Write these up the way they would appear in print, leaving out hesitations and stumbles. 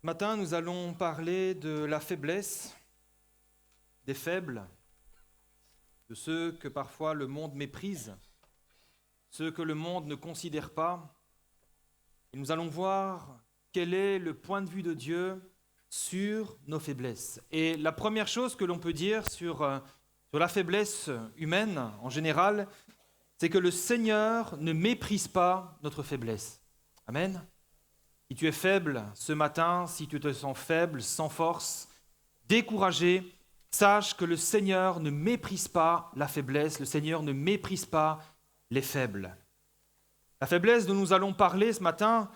Ce matin, nous allons parler de la faiblesse, des faibles, de ceux que parfois le monde méprise, ceux que le monde ne considère pas. Et nous allons voir quel est le point de vue de Dieu sur nos faiblesses. Et la première chose que l'on peut dire sur la faiblesse humaine en général, c'est que le Seigneur ne méprise pas notre faiblesse. Amen. Si tu es faible ce matin, si tu te sens faible, sans force, découragé, sache que le Seigneur ne méprise pas la faiblesse, le Seigneur ne méprise pas les faibles. La faiblesse dont nous allons parler ce matin,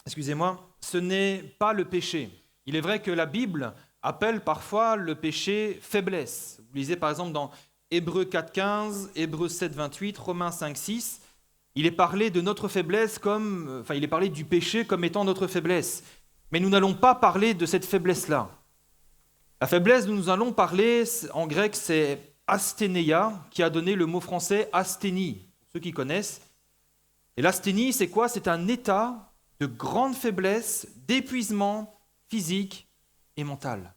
excusez-moi, ce n'est pas le péché. Il est vrai que la Bible appelle parfois le péché faiblesse. Vous lisez par exemple dans Hébreux 4,15, Hébreux 7,28, Romains 5,6. Il est parlé de notre faiblesse il est parlé du péché comme étant notre faiblesse. Mais nous n'allons pas parler de cette faiblesse-là. La faiblesse dont nous allons parler, en grec, c'est asthénéia, qui a donné le mot français asthénie, pour ceux qui connaissent. Et l'asthénie, c'est quoi ? C'est un état de grande faiblesse, d'épuisement physique et mental.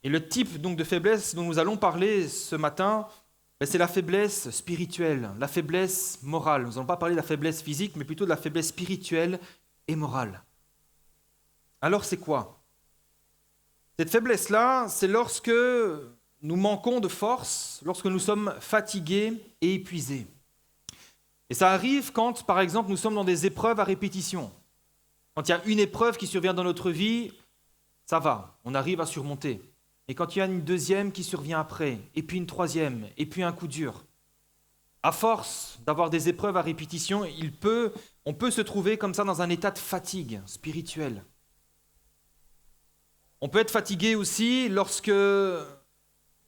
Et le type donc de faiblesse dont nous allons parler ce matin, c'est la faiblesse spirituelle, la faiblesse morale. Nous n'allons pas parler de la faiblesse physique, mais plutôt de la faiblesse spirituelle et morale. Alors c'est quoi ? Cette faiblesse-là, c'est lorsque nous manquons de force, lorsque nous sommes fatigués et épuisés. Et ça arrive quand, par exemple, nous sommes dans des épreuves à répétition. Quand il y a une épreuve qui survient dans notre vie, ça va, on arrive à surmonter. Et quand il y a une deuxième qui survient après, et puis une troisième, et puis un coup dur, à force d'avoir des épreuves à répétition, on peut se trouver comme ça dans un état de fatigue spirituelle. On peut être fatigué aussi lorsque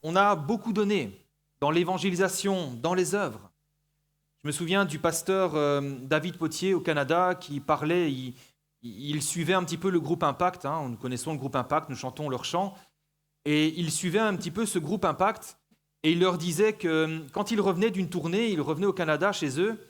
on a beaucoup donné dans l'évangélisation, dans les œuvres. Je me souviens du pasteur David Potier au Canada qui parlait, il suivait un petit peu le groupe Impact, nous connaissons le groupe Impact, nous chantons leurs chants, et il suivait un petit peu ce groupe Impact, et il leur disait que quand il revenait d'une tournée, il revenait au Canada chez eux,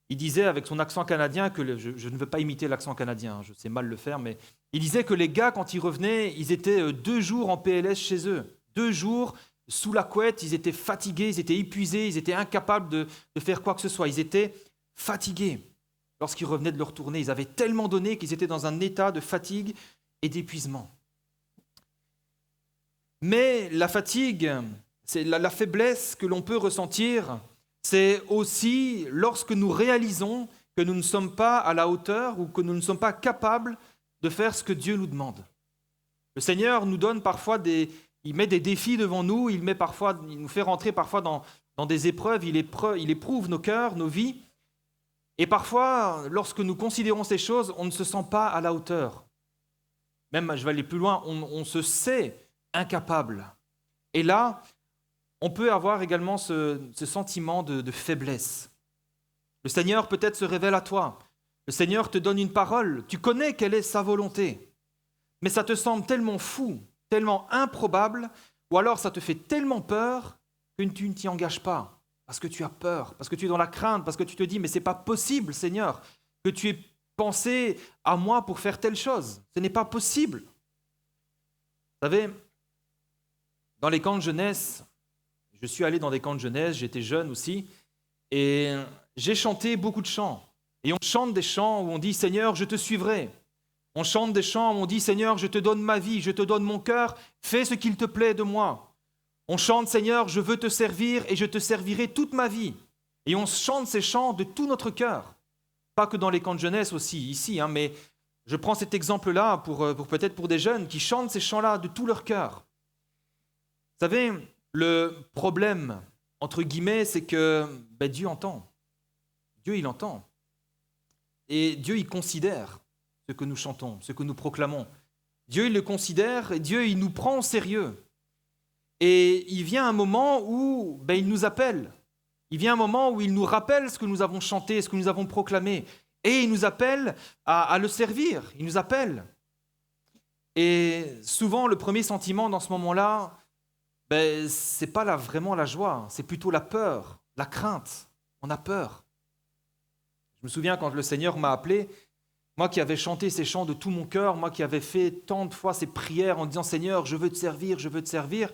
il disait avec son accent canadien, je ne veux pas imiter l'accent canadien, je sais mal le faire, mais il disait que les gars, quand ils revenaient, ils étaient 2 jours en PLS chez eux, 2 jours sous la couette, ils étaient fatigués, ils étaient épuisés, ils étaient incapables de faire quoi que ce soit, ils étaient fatigués. Lorsqu'ils revenaient de leur tournée, ils avaient tellement donné qu'ils étaient dans un état de fatigue et d'épuisement. Mais la fatigue, c'est la faiblesse que l'on peut ressentir, c'est aussi lorsque nous réalisons que nous ne sommes pas à la hauteur ou que nous ne sommes pas capables de faire ce que Dieu nous demande. Le Seigneur nous donne parfois il met des défis devant nous, il nous fait rentrer parfois dans des épreuves, il éprouve nos cœurs, nos vies. Et parfois, lorsque nous considérons ces choses, on ne se sent pas à la hauteur. Même, je vais aller plus loin, on se sait incapable. Et là, on peut avoir également ce sentiment de faiblesse. Le Seigneur peut-être se révèle à toi. Le Seigneur te donne une parole. Tu connais quelle est sa volonté. Mais ça te semble tellement fou, tellement improbable, ou alors ça te fait tellement peur que tu ne t'y engages pas. Parce que tu as peur, parce que tu es dans la crainte, parce que tu te dis « mais ce n'est pas possible, Seigneur, que tu aies pensé à moi pour faire telle chose. Ce n'est pas possible. » Vous savez, dans les camps de jeunesse, je suis allé dans des camps de jeunesse, j'étais jeune aussi, et j'ai chanté beaucoup de chants. Et on chante des chants où on dit « Seigneur, je te suivrai ». On chante des chants où on dit « Seigneur, je te donne ma vie, je te donne mon cœur, fais ce qu'il te plaît de moi ». On chante « Seigneur, je veux te servir et je te servirai toute ma vie ». Et on chante ces chants de tout notre cœur. Pas que dans les camps de jeunesse aussi, ici, mais je prends cet exemple-là pour peut-être pour des jeunes qui chantent ces chants-là de tout leur cœur. Vous savez, le problème, entre guillemets, c'est que Dieu entend. Dieu, il entend. Et Dieu, il considère ce que nous chantons, ce que nous proclamons. Dieu, il le considère et Dieu, il nous prend au sérieux. Et il vient un moment où il nous appelle. Il vient un moment où il nous rappelle ce que nous avons chanté, ce que nous avons proclamé. Et il nous appelle à le servir. Il nous appelle. Et souvent, le premier sentiment dans ce moment-là, ce n'est pas vraiment la joie, c'est plutôt la peur, la crainte. On a peur. Je me souviens quand le Seigneur m'a appelé, Moi qui avais chanté ces chants de tout mon cœur, moi qui avais fait tant de fois ces prières en disant « Seigneur, je veux te servir, je veux te servir »,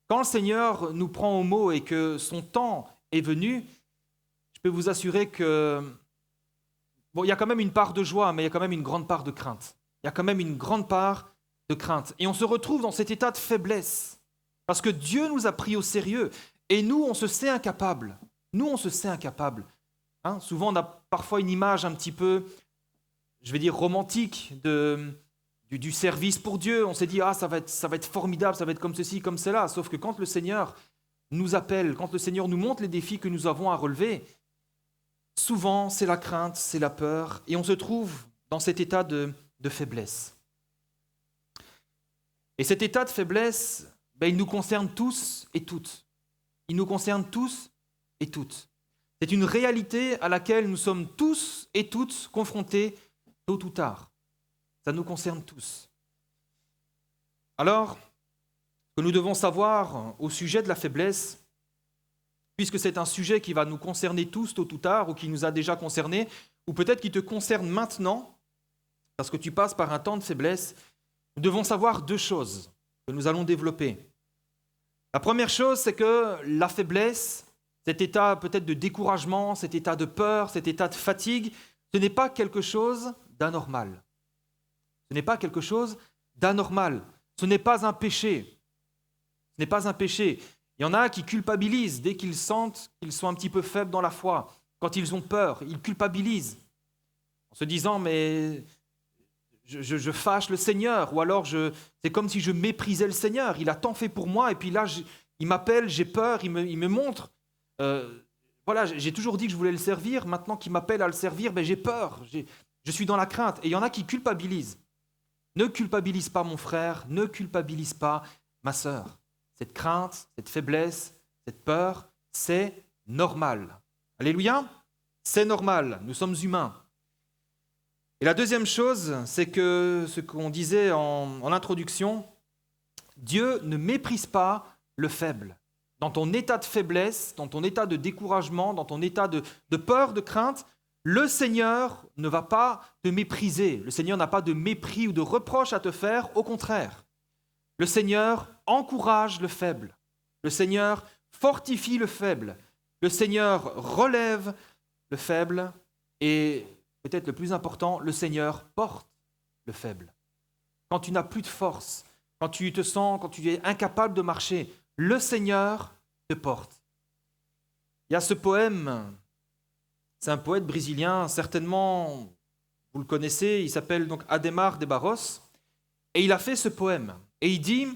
quand le Seigneur nous prend au mot et que son temps est venu, je peux vous assurer que, bon, il y a quand même une part de joie, mais il y a quand même une grande part de crainte. Il y a quand même une grande part de crainte. Et on se retrouve dans cet état de faiblesse, parce que Dieu nous a pris au sérieux, et nous, on se sait incapable. Nous, on se sait incapable. Souvent, on a parfois une image un petit peu, je vais dire, romantique du service pour Dieu. On s'est dit, ça va être formidable, ça va être comme ceci, comme cela. Sauf que quand le Seigneur nous appelle, quand le Seigneur nous montre les défis que nous avons à relever, souvent, c'est la crainte, c'est la peur, et on se trouve dans cet état de faiblesse. Et cet état de faiblesse, il nous concerne tous et toutes. Il nous concerne tous et toutes. C'est une réalité à laquelle nous sommes tous et toutes confrontés tôt ou tard. Ça nous concerne tous. Alors, ce que nous devons savoir au sujet de la faiblesse, puisque c'est un sujet qui va nous concerner tous tôt ou tard, ou qui nous a déjà concernés, ou peut-être qui te concerne maintenant, parce que tu passes par un temps de faiblesse, nous devons savoir deux choses que nous allons développer. La première chose, c'est que la faiblesse, cet état peut-être de découragement, cet état de peur, cet état de fatigue, ce n'est pas quelque chose d'anormal. Ce n'est pas quelque chose d'anormal. Ce n'est pas un péché. Ce n'est pas un péché. Il y en a qui culpabilisent dès qu'ils sentent qu'ils sont un petit peu faibles dans la foi. Quand ils ont peur, ils culpabilisent en se disant « mais je fâche le Seigneur » ou alors c'est comme si je méprisais le Seigneur. Il a tant fait pour moi et puis là, il m'appelle, j'ai peur, il me montre. Voilà, j'ai toujours dit que je voulais le servir. Maintenant qu'il m'appelle à le servir, j'ai peur. Je suis dans la crainte. Et il y en a qui culpabilisent. Ne culpabilise pas mon frère, ne culpabilise pas ma sœur. Cette crainte, cette faiblesse, cette peur, c'est normal. Alléluia, c'est normal, nous sommes humains. Et la deuxième chose, c'est que ce qu'on disait en introduction, Dieu ne méprise pas le faible. Dans ton état de faiblesse, dans ton état de découragement, dans ton état de peur, de crainte, le Seigneur ne va pas te mépriser. Le Seigneur n'a pas de mépris ou de reproche à te faire, au contraire. Le Seigneur encourage le faible. Le Seigneur fortifie le faible. Le Seigneur relève le faible. Et peut-être le plus important, le Seigneur porte le faible. Quand tu n'as plus de force, quand tu es incapable de marcher, le Seigneur te porte. Il y a ce poème, c'est un poète brésilien, certainement vous le connaissez, il s'appelle donc Ademar de Barros, et il a fait ce poème. Et il dit,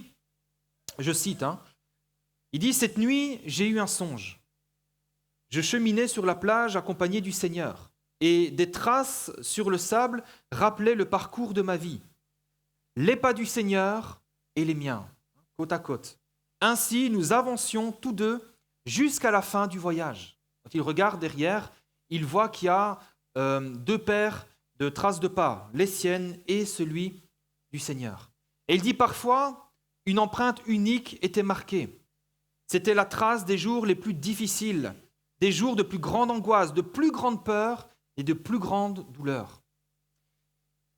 je cite, il dit « Cette nuit, j'ai eu un songe. Je cheminais sur la plage accompagné du Seigneur, et des traces sur le sable rappelaient le parcours de ma vie. Les pas du Seigneur et les miens, côte à côte. Ainsi, nous avancions tous deux jusqu'à la fin du voyage. » Quand il regarde derrière, il voit qu'il y a deux paires de traces de pas, les siennes et celui du Seigneur. Et il dit parfois, une empreinte unique était marquée. C'était la trace des jours les plus difficiles, des jours de plus grande angoisse, de plus grande peur et de plus grande douleur.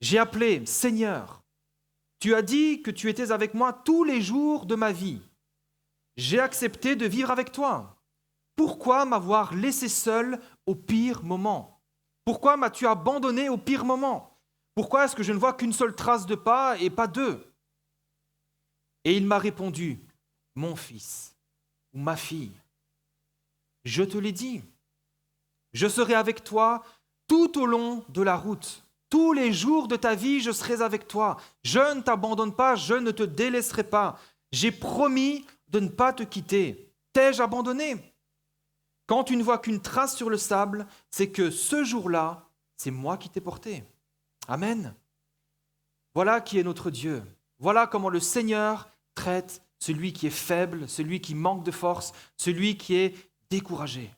J'ai appelé, Seigneur, tu as dit que tu étais avec moi tous les jours de ma vie. J'ai accepté de vivre avec toi. Pourquoi m'avoir laissé seul au pire moment? Pourquoi m'as-tu abandonné au pire moment? Pourquoi est-ce que je ne vois qu'une seule trace de pas et pas deux? Et il m'a répondu, mon fils ou ma fille, je te l'ai dit, je serai avec toi tout au long de la route. Tous les jours de ta vie, je serai avec toi. Je ne t'abandonne pas, je ne te délaisserai pas. J'ai promis de ne pas te quitter. T'ai-je abandonné? Quand tu ne vois qu'une trace sur le sable, c'est que ce jour-là, c'est moi qui t'ai porté. Amen. Voilà qui est notre Dieu. Voilà comment le Seigneur traite celui qui est faible, celui qui manque de force, celui qui est découragé.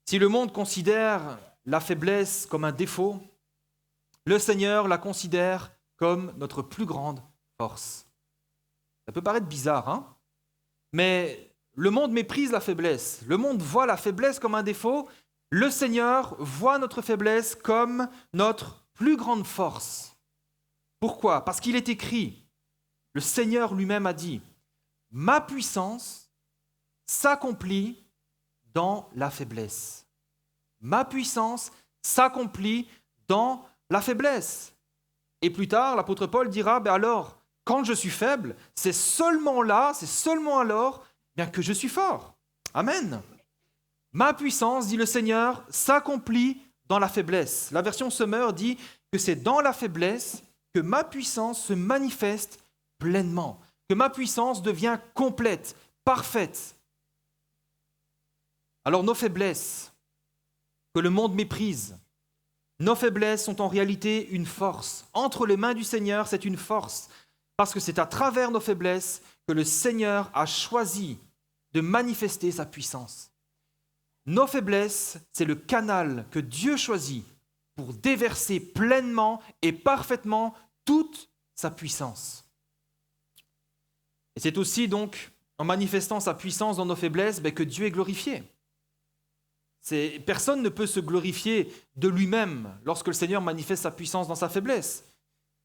Si le monde considère la faiblesse comme un défaut, le Seigneur la considère comme notre plus grande force. Ça peut paraître bizarre, mais le monde méprise la faiblesse. Le monde voit la faiblesse comme un défaut, Le Seigneur voit notre faiblesse comme notre plus grande force. Pourquoi ? Parce qu'il est écrit, le Seigneur lui-même a dit, « Ma puissance s'accomplit dans la faiblesse. » Ma puissance s'accomplit dans la faiblesse. Et plus tard, l'apôtre Paul dira, alors, quand je suis faible, c'est seulement alors bien que je suis fort. Amen. Ma puissance, dit le Seigneur, s'accomplit dans la faiblesse. La version Sommer dit que c'est dans la faiblesse que ma puissance se manifeste pleinement, que ma puissance devient complète, parfaite. Alors nos faiblesses, que le monde méprise, nos faiblesses sont en réalité une force. Entre les mains du Seigneur, c'est une force, parce que c'est à travers nos faiblesses que le Seigneur a choisi de manifester sa puissance. Nos faiblesses, c'est le canal que Dieu choisit pour déverser pleinement et parfaitement toute sa puissance. Et c'est aussi donc en manifestant sa puissance dans nos faiblesses que Dieu est glorifié. Personne ne peut se glorifier de lui-même lorsque le Seigneur manifeste sa puissance dans sa faiblesse.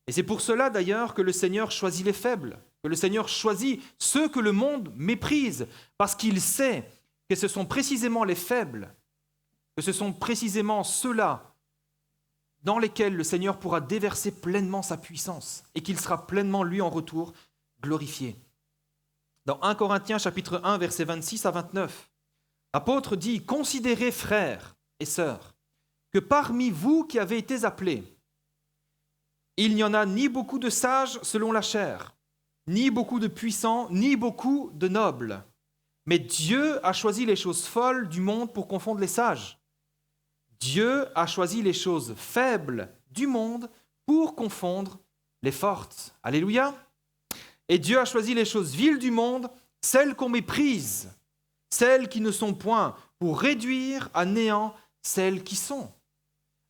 Et c'est pour cela d'ailleurs que le Seigneur choisit les faibles, que le Seigneur choisit ceux que le monde méprise, parce qu'il sait que ce sont précisément les faibles, que ce sont précisément ceux-là dans lesquels le Seigneur pourra déverser pleinement sa puissance et qu'il sera pleinement, lui, en retour, glorifié. Dans 1 Corinthiens chapitre 1, versets 26 à 29, l'apôtre dit « Considérez, frères et sœurs, que parmi vous qui avez été appelés, il n'y en a ni beaucoup de sages selon la chair, ni beaucoup de puissants, ni beaucoup de nobles. Mais Dieu a choisi les choses folles du monde pour confondre les sages. Dieu a choisi les choses faibles du monde pour confondre les fortes. » Alléluia. Et Dieu a choisi les choses viles du monde, celles qu'on méprise, celles qui ne sont point, pour réduire à néant celles qui sont,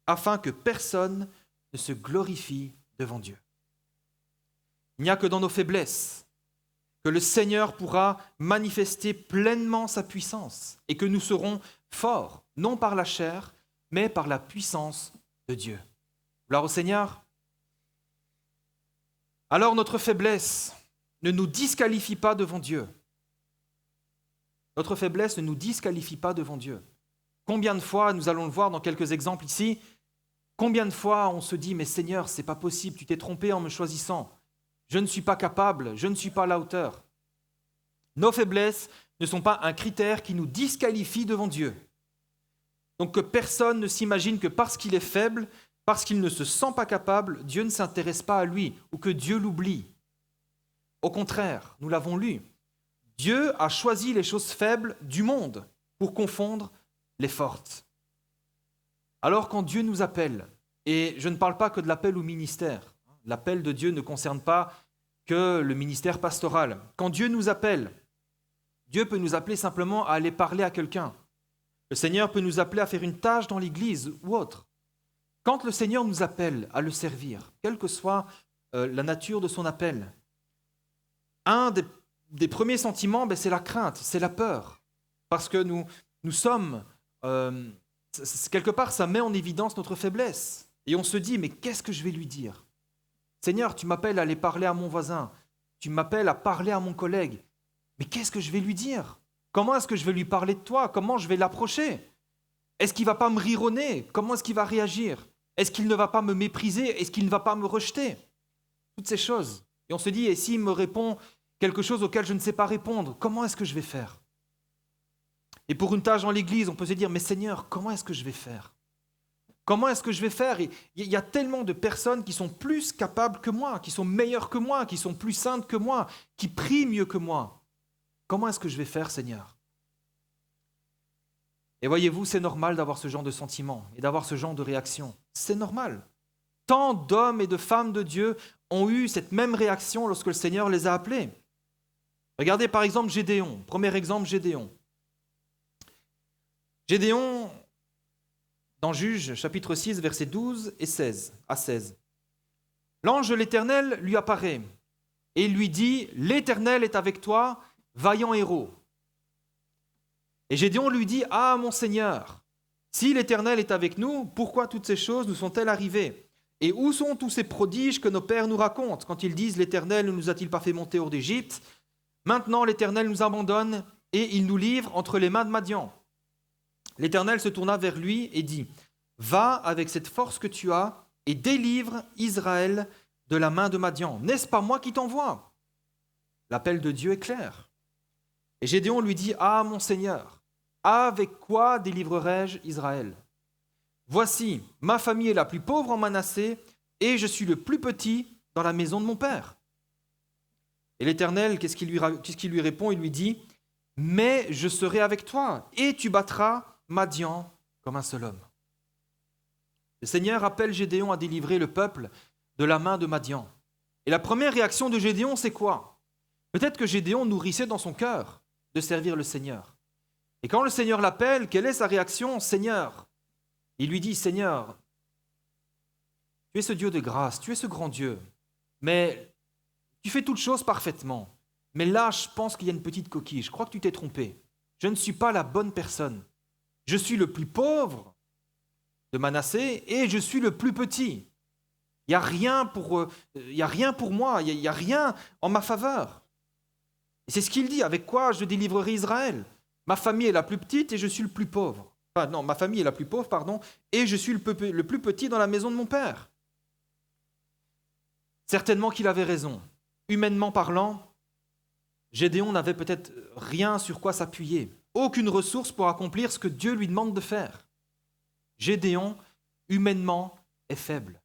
afin que personne ne se glorifie devant Dieu. Il n'y a que dans nos faiblesses que le Seigneur pourra manifester pleinement sa puissance et que nous serons forts, non par la chair, mais par la puissance de Dieu. Gloire au Seigneur. Alors notre faiblesse ne nous disqualifie pas devant Dieu. Notre faiblesse ne nous disqualifie pas devant Dieu. Combien de fois, nous allons le voir dans quelques exemples ici, combien de fois on se dit « Mais Seigneur, c'est pas possible, tu t'es trompé en me choisissant. Je ne suis pas capable, je ne suis pas à la hauteur. » Nos faiblesses ne sont pas un critère qui nous disqualifie devant Dieu. Donc que personne ne s'imagine que parce qu'il est faible, parce qu'il ne se sent pas capable, Dieu ne s'intéresse pas à lui ou que Dieu l'oublie. Au contraire, nous l'avons lu, Dieu a choisi les choses faibles du monde pour confondre les fortes. Alors quand Dieu nous appelle, et je ne parle pas que de l'appel au ministère, l'appel de Dieu ne concerne pas que le ministère pastoral. Quand Dieu nous appelle, Dieu peut nous appeler simplement à aller parler à quelqu'un. Le Seigneur peut nous appeler à faire une tâche dans l'église ou autre. Quand le Seigneur nous appelle à le servir, quelle que soit la nature de son appel, un des premiers sentiments, c'est la crainte, c'est la peur. Parce que nous sommes, quelque part, ça met en évidence notre faiblesse. Et on se dit, mais qu'est-ce que je vais lui dire ? Seigneur, tu m'appelles à aller parler à mon voisin, tu m'appelles à parler à mon collègue, mais qu'est-ce que je vais lui dire ? Comment est-ce que je vais lui parler de toi ? Comment je vais l'approcher ? Est-ce qu'il ne va pas me rire au nez ? Comment est-ce qu'il va réagir ? Est-ce qu'il ne va pas me mépriser ? Est-ce qu'il ne va pas me rejeter ? Toutes ces choses. Et on se dit, et s'il me répond quelque chose auquel je ne sais pas répondre, comment est-ce que je vais faire ? Et pour une tâche dans l'église, on peut se dire, mais Seigneur, comment est-ce que je vais faire ? Comment est-ce que je vais faire ? Il y a tellement de personnes qui sont plus capables que moi, qui sont meilleures que moi, qui sont plus saintes que moi, qui prient mieux que moi. Comment est-ce que je vais faire, Seigneur ? Et voyez-vous, c'est normal d'avoir ce genre de sentiment et d'avoir ce genre de réaction. C'est normal. Tant d'hommes et de femmes de Dieu ont eu cette même réaction lorsque le Seigneur les a appelés. Regardez par exemple Gédéon. Premier exemple, Gédéon. Gédéon, dans Juges, chapitre 6, versets 12 et 16 à 16. L'ange de l'Éternel lui apparaît et il lui dit « L'Éternel est avec toi, vaillant héros. » Et Gédéon lui dit « Ah, mon Seigneur, Si l'Éternel est avec nous, pourquoi toutes ces choses nous sont-elles arrivées? Et où sont tous ces prodiges que nos pères nous racontent quand ils disent l'Éternel ne nous a-t-il pas fait monter hors d'Égypte? Maintenant l'Éternel nous abandonne et il nous livre entre les mains de Madian. L'Éternel se tourna vers lui et dit, va avec cette force que tu as et délivre Israël de la main de Madian. N'est-ce pas moi qui t'envoie? L'appel de Dieu est clair. Et Gédéon lui dit, ah mon Seigneur, avec quoi délivrerai-je Israël? Voici, ma famille est la plus pauvre en Manassé et je suis le plus petit dans la maison de mon père. Et l'Éternel, qu'est-ce qu'il lui répond? Il lui dit, mais je serai avec toi et tu battras Madian comme un seul homme. Le Seigneur appelle Gédéon à délivrer le peuple de la main de Madian. Et la première réaction de Gédéon, c'est quoi? Peut-être que Gédéon nourrissait dans son cœur de servir le Seigneur. Et quand le Seigneur l'appelle, quelle est sa réaction? Seigneur. Il lui dit, Seigneur, tu es ce Dieu de grâce, tu es ce grand Dieu, mais tu fais toutes choses parfaitement. Mais là, je pense qu'il y a une petite coquille, je crois que tu t'es trompé. Je ne suis pas la bonne personne. Je suis le plus pauvre de Manassé et je suis le plus petit. Il n'y a rien pour moi, il n'y a rien en ma faveur. Et c'est ce qu'il dit, avec quoi je délivrerai Israël? Ma famille est la plus petite et je suis le plus pauvre. Enfin, non, ma famille est la plus pauvre, pardon, et je suis le plus petit dans la maison de mon père. Certainement qu'il avait raison. Humainement parlant, Gédéon n'avait peut-être rien sur quoi s'appuyer, aucune ressource pour accomplir ce que Dieu lui demande de faire. Gédéon, humainement, est faible.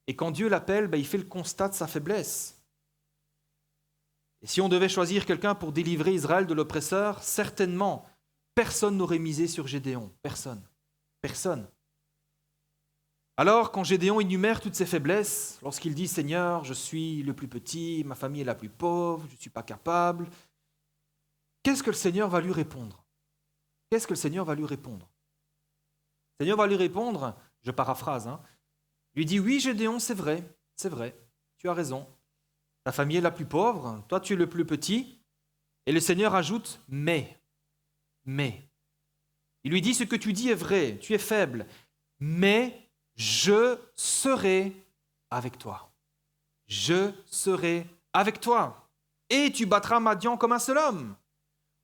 Et quand Dieu l'appelle, il fait le constat de sa faiblesse. Et si on devait choisir quelqu'un pour délivrer Israël de l'oppresseur, certainement, personne n'aurait misé sur Gédéon. Personne. Personne. Alors, quand Gédéon énumère toutes ses faiblesses, lorsqu'il dit « Seigneur, je suis le plus petit, ma famille est la plus pauvre, je ne suis pas capable », qu'est-ce que le Seigneur va lui répondre? Qu'est-ce que le Seigneur va lui répondre? Le Seigneur va lui répondre, je paraphrase, lui dit « Oui, Gédéon, c'est vrai, tu as raison. Ta famille est la plus pauvre, toi tu es le plus petit. » Et le Seigneur ajoute « mais ». Il lui dit « Ce que tu dis est vrai, tu es faible, mais je serai avec toi. Je serai avec toi. Et tu battras Madian comme un seul homme. »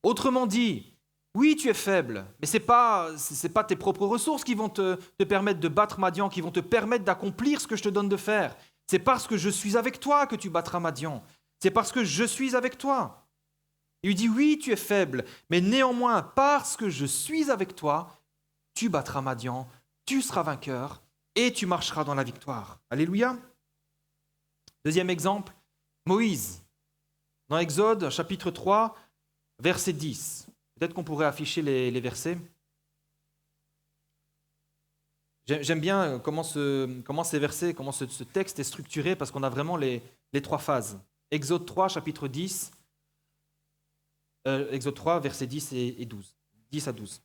Autrement dit, oui, tu es faible, mais ce n'est pas tes propres ressources qui vont te permettre de battre Madian, qui vont te permettre d'accomplir ce que je te donne de faire. C'est parce que je suis avec toi que tu battras Madian. C'est parce que je suis avec toi. Il lui dit, oui, tu es faible, mais néanmoins, parce que je suis avec toi, tu battras Madian, tu seras vainqueur et tu marcheras dans la victoire. Alléluia. Deuxième exemple, Moïse. Dans Exode, chapitre 3, verset 10. Peut-être qu'on pourrait afficher les versets. J'aime bien comment ces versets, comment ce texte est structuré, parce qu'on a vraiment les trois phases. Exode 3, chapitre 10. Exode 3, versets 10 et 12. 10 à 12.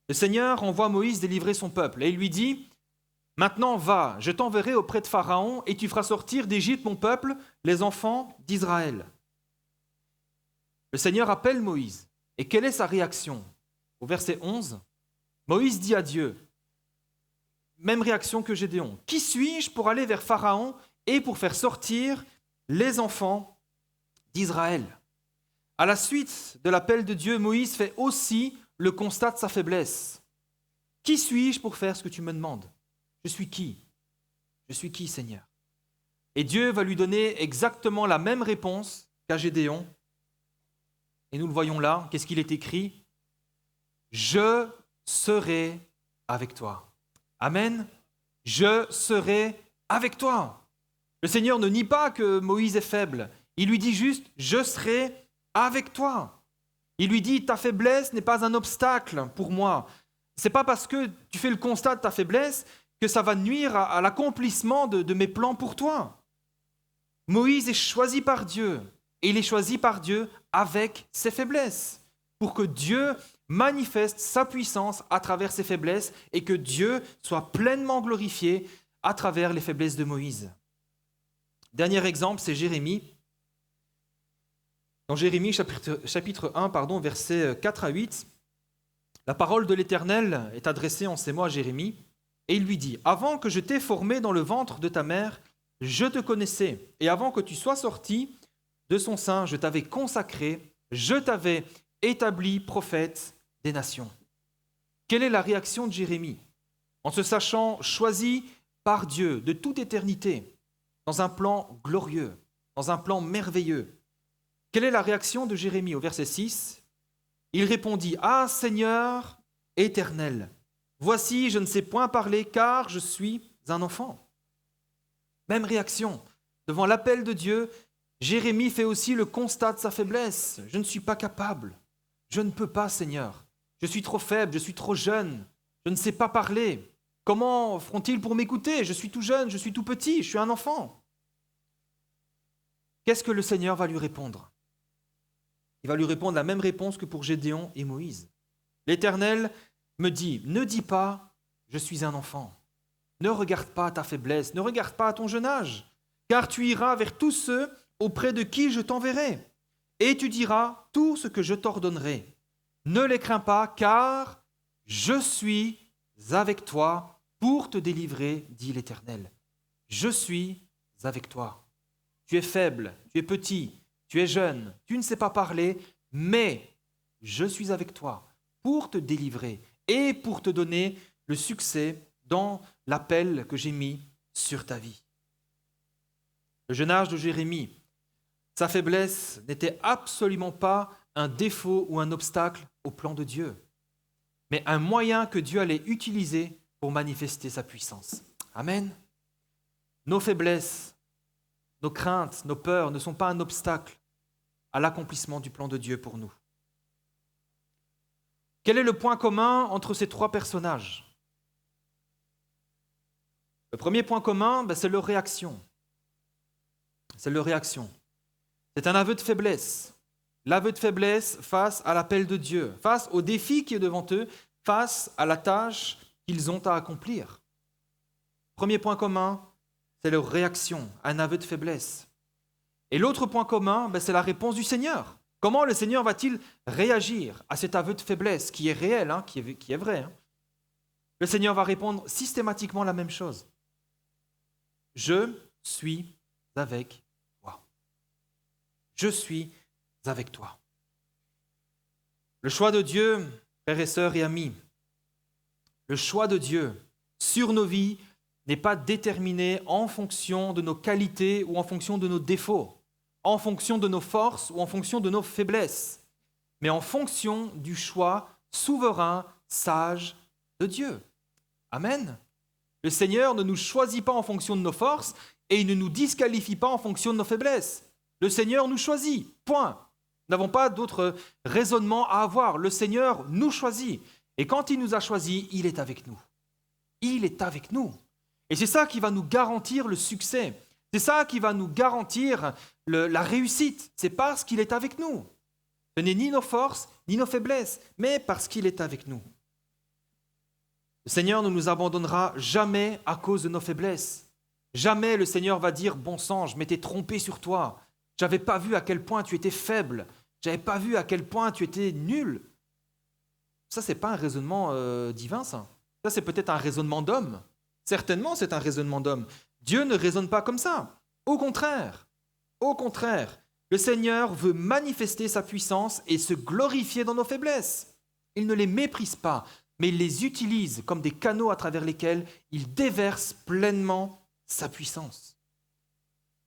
Le Seigneur envoie Moïse délivrer son peuple et il lui dit « Maintenant va, je t'enverrai auprès de Pharaon et tu feras sortir d'Égypte mon peuple, les enfants d'Israël. » Le Seigneur appelle Moïse. Et quelle est sa réaction? Au verset 11, Moïse dit à Dieu, même réaction que Gédéon, « Qui suis-je pour aller vers Pharaon et pour faire sortir les enfants d'Israël ?» À la suite de l'appel de Dieu, Moïse fait aussi le constat de sa faiblesse. « Qui suis-je pour faire ce que tu me demandes? Je suis qui? Je suis qui, Seigneur ?» Et Dieu va lui donner exactement la même réponse qu'à Gédéon. Et nous le voyons là, qu'est-ce qu'il est écrit? « Je serai avec toi. » Amen. Je serai avec toi. Le Seigneur ne nie pas que Moïse est faible. Il lui dit juste, je serai avec toi. Il lui dit, ta faiblesse n'est pas un obstacle pour moi. Ce n'est pas parce que tu fais le constat de ta faiblesse que ça va nuire à l'accomplissement de mes plans pour toi. Moïse est choisi par Dieu. Et il est choisi par Dieu avec ses faiblesses, pour que Dieu manifeste sa puissance à travers ses faiblesses et que Dieu soit pleinement glorifié à travers les faiblesses de Moïse. Dernier exemple, c'est Jérémie. Dans Jérémie chapitre 1, versets 4 à 8, La parole de l'Éternel est adressée en ces mots à Jérémie, et il lui dit, « Avant que je t'ai formé dans le ventre de ta mère, je te connaissais, et avant que tu sois sorti de son sein, je t'avais consacré, je t'avais établi prophète des nations. » Quelle est la réaction de Jérémie en se sachant choisi par Dieu de toute éternité, dans un plan glorieux, dans un plan merveilleux? Quelle est la réaction de Jérémie au verset 6 ? Il répondit, « Ah Seigneur éternel, voici, je ne sais point parler, car je suis un enfant. » Même réaction. Devant l'appel de Dieu, Jérémie fait aussi le constat de sa faiblesse. « Je ne suis pas capable. Je ne peux pas, Seigneur. Je suis trop faible, je suis trop jeune. Je ne sais pas parler. Comment feront-ils pour m'écouter? Je suis tout jeune, je suis tout petit, je suis un enfant. » Qu'est-ce que le Seigneur va lui répondre? Il va lui répondre la même réponse que pour Gédéon et Moïse. L'Éternel me dit, ne dis pas, je suis un enfant. Ne regarde pas ta faiblesse, ne regarde pas ton jeune âge, car tu iras vers tous ceux auprès de qui je t'enverrai, et tu diras tout ce que je t'ordonnerai. Ne les crains pas, car je suis avec toi pour te délivrer, dit l'Éternel. Je suis avec toi. Tu es faible, tu es petit, tu es jeune, tu ne sais pas parler, mais je suis avec toi pour te délivrer et pour te donner le succès dans l'appel que j'ai mis sur ta vie. Le jeune âge de Jérémie, sa faiblesse n'était absolument pas un défaut ou un obstacle au plan de Dieu, mais un moyen que Dieu allait utiliser pour manifester sa puissance. Amen. Nos faiblesses, nos craintes, nos peurs ne sont pas un obstacle à l'accomplissement du plan de Dieu pour nous. Quel est le point commun entre ces trois personnages? Le premier point commun, c'est leur réaction. C'est leur réaction. C'est un aveu de faiblesse. L'aveu de faiblesse face à l'appel de Dieu, face au défi qui est devant eux, face à la tâche qu'ils ont à accomplir. Premier point commun, c'est leur réaction, un aveu de faiblesse. Et l'autre point commun, c'est la réponse du Seigneur. Comment le Seigneur va-t-il réagir à cet aveu de faiblesse qui est réel, qui est vrai? Le Seigneur va répondre systématiquement la même chose. Je suis avec toi. Je suis avec toi. Le choix de Dieu, frères et sœurs et amis, le choix de Dieu sur nos vies n'est pas déterminé en fonction de nos qualités ou en fonction de nos défauts, en fonction de nos forces ou en fonction de nos faiblesses, mais en fonction du choix souverain, sage de Dieu. Amen. Le Seigneur ne nous choisit pas en fonction de nos forces et il ne nous disqualifie pas en fonction de nos faiblesses. Le Seigneur nous choisit, point. Nous n'avons pas d'autre raisonnement à avoir. Le Seigneur nous choisit. Et quand il nous a choisis, il est avec nous. Il est avec nous. Et c'est ça qui va nous garantir le succès. C'est ça qui va nous garantir la réussite. C'est parce qu'il est avec nous. Ce n'est ni nos forces, ni nos faiblesses, mais parce qu'il est avec nous. Le Seigneur ne nous abandonnera jamais à cause de nos faiblesses. Jamais le Seigneur va dire « Bon sang, je m'étais trompé sur toi. Je n'avais pas vu à quel point tu étais faible. Je n'avais pas vu à quel point tu étais nul. » Ça, ce n'est pas un raisonnement divin, ça. Ça, c'est peut-être un raisonnement d'homme. Certainement, c'est un raisonnement d'homme. Dieu ne raisonne pas comme ça. Au contraire, le Seigneur veut manifester sa puissance et se glorifier dans nos faiblesses. Il ne les méprise pas, mais il les utilise comme des canaux à travers lesquels il déverse pleinement sa puissance.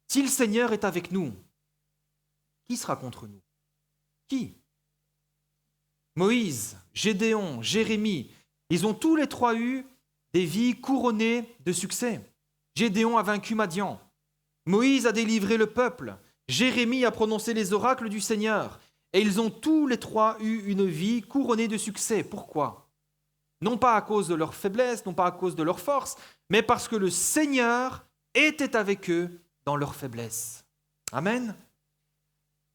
Si le Seigneur est avec nous, qui sera contre nous? Qui? Moïse, Gédéon, Jérémie, ils ont tous les trois eu des vies couronnées de succès. Gédéon a vaincu Madian. Moïse a délivré le peuple. Jérémie a prononcé les oracles du Seigneur. Et ils ont tous les trois eu une vie couronnée de succès. Pourquoi? Non pas à cause de leur faiblesse, non pas à cause de leur force, mais parce que le Seigneur était avec eux dans leur faiblesse. Amen.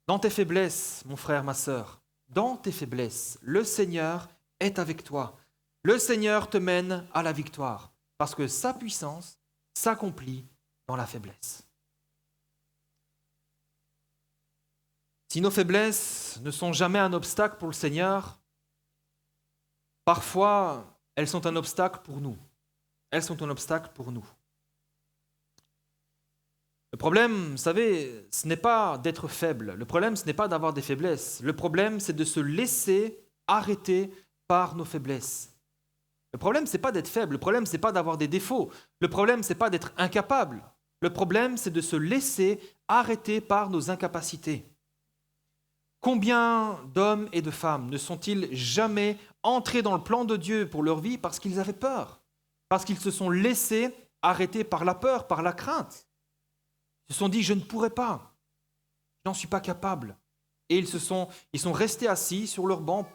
Dans tes faiblesses, mon frère, ma sœur, dans tes faiblesses, le Seigneur est avec toi. Le Seigneur te mène à la victoire, parce que sa puissance s'accomplit dans la faiblesse. Si nos faiblesses ne sont jamais un obstacle pour le Seigneur, Parfois, elles sont un obstacle pour nous. Elles sont un obstacle pour nous. Le problème, vous savez, ce n'est pas d'être faible. Le problème, ce n'est pas d'avoir des faiblesses. Le problème, c'est de se laisser arrêter par nos faiblesses. Le problème, ce n'est pas d'être faible. Le problème, ce n'est pas d'avoir des défauts. Le problème, ce n'est pas d'être incapable. Le problème, c'est de se laisser arrêter par nos incapacités. Combien d'hommes et de femmes ne sont-ils jamais entrés dans le plan de Dieu pour leur vie parce qu'ils avaient peur, parce qu'ils se sont laissés arrêter par la peur, par la crainte. Ils se sont dit « je ne pourrai pas, je n'en suis pas capable ». Et ils sont restés assis sur leur banc,